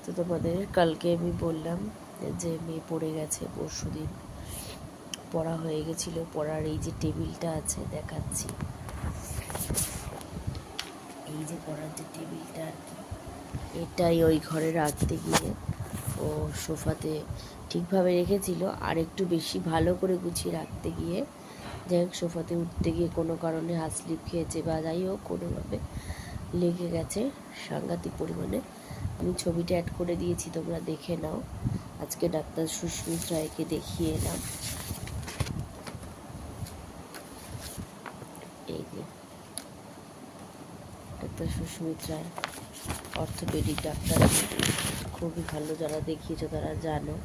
তো তোমাদের কালকে আমি বললাম যে মেয়ে পড়ে গেছে, পরশুদিন পড়া হয়ে গেছিলো। পড়ার এই যে টেবিলটা আছে দেখাচ্ছি, এই যে পড়ার যে টেবিলটা আর কি, এটাই ওই ঘরে রাখতে গিয়ে ও সোফাতে ঠিকভাবে রেখেছিল, আর একটু বেশি ভালো করে গুছিয়ে রাখতে গিয়ে যাই হোক সোফাতে উঠতে গিয়ে কোনো কারণে হাত স্লিপ খেয়েছে বা যাই হোক কোনোভাবে লেগে গেছে সাংঘাতিক পরিমাণে। আমি ছবিটা অ্যাড করে দিয়েছি, তোমরা দেখে নাও। আজকে ডাক্তার সুস্মিত রায়কে দেখিয়ে এলাম। এই যে ডাক্তার সুস্মিত রায় অর্থোপেডিক ডাক্তার, খুবই ভালো, যারা দেখিয়েছো তারা জানো।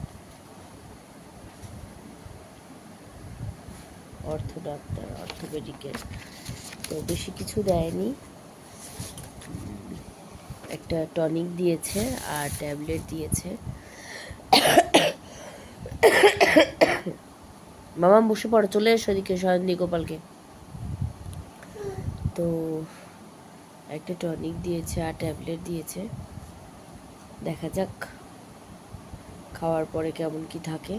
ডাক্তার অর্থোপেডিকের, তো বেশি কিছু দেয়নি, একটা টনিক দিয়েছে আর ট্যাবলেট দিয়েছে। মামা বসে পড়ো, চলে এসো এদিকে সায়ন্দি গোপালকে। তো একটা টনিক দিয়েছে আর ট্যাবলেট দিয়েছে, দেখা যাক খাওয়ার পরে কেমন কি থাকে,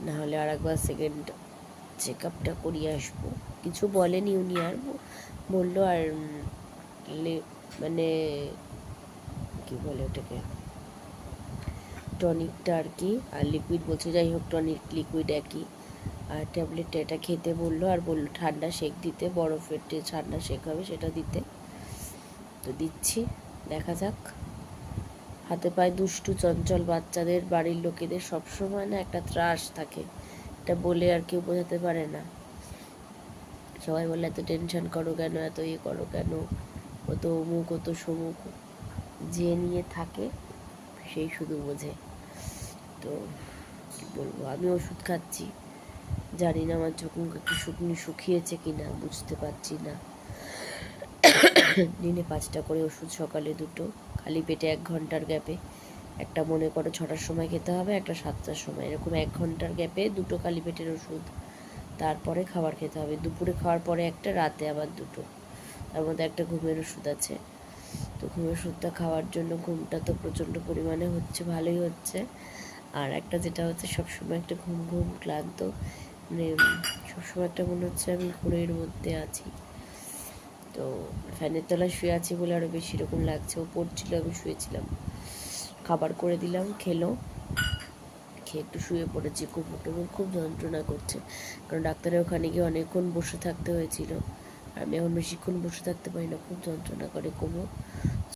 না হলে আর একবার সেকেন্ড চেক আপটা করিয়ে আসবো। কিছু বলেনি উনি, আর বললো আর মানে কি বলে ওটাকে, টনিকটা আর কি, আর লিকুইড বলছে, যাই হোক টনিক লিকুইড একই, আর ট্যাবলেটটা এটা খেতে বললো, আর বললো ঠান্ডা শেক দিতে, বরফের ঠান্ডা শেক হবে সেটা দিতে। তো দিচ্ছি, দেখা যাক। হাতে পায়ে দুষ্টু চঞ্চল বাচ্চাদের বাড়ির লোকেদের সবসময় না একটা ত্রাস থাকে, এটা বলে আর কেউ বোঝাতে পারে না। সবাই বলে এত টেনশন করো কেন, এত ইয়ে করো কেন, কত অমুক কত সমুক, যে নিয়ে থাকে সেই শুধু বোঝে। তো কী বলবো, আমি ওষুধ খাচ্ছি, জানি না আমার চোখ মুখ একটু শুকিয়েছে কিনা, বুঝতে পারছি না। দিনে 5টা করে ওষুধ, সকালে 2টো, খালি পেটে 1 ঘন্টার গ্যাপে, একটা মনে করো 6টার সময় খেতে হবে, একটা 7টার সময়, এরকম 1 ঘন্টার গ্যাপে 2টো খালি পেটের ওষুধ। তারপরে খাবার খেতে হবে, দুপুরে খাওয়ার পরে একটা, রাতে আবার 2টো, তার মধ্যে একটা ঘুমের ওষুধ আছে। তো ঘুমের ওষুধটা খাওয়ার জন্য ঘুমটা তো প্রচণ্ড পরিমাণে হচ্ছে, ভালোই হচ্ছে। আর একটা যেটা হচ্ছে সবসময় একটা ঘুম ঘুম ক্লান্ত, মানে সবসময় একটা মনে হচ্ছে আমি ঘোরের মধ্যে আছি। তো ফ্যানের তলায় শুয়ে আছি বলে আরও বেশি রকম লাগছে। ও পড়ছিল, আমি শুয়েছিলাম, খাবার করে দিলাম, খেলো, খেয়ে একটু শুয়ে পড়েছি। খুব যন্ত্রণা করছে, কারণ ডাক্তারের ওখানে গিয়ে অনেকক্ষণ বসে থাকতে হয়েছিল, আর আমি এখন বেশিক্ষণ বসে থাকতে পারি না, খুব যন্ত্রণা করে কোমর।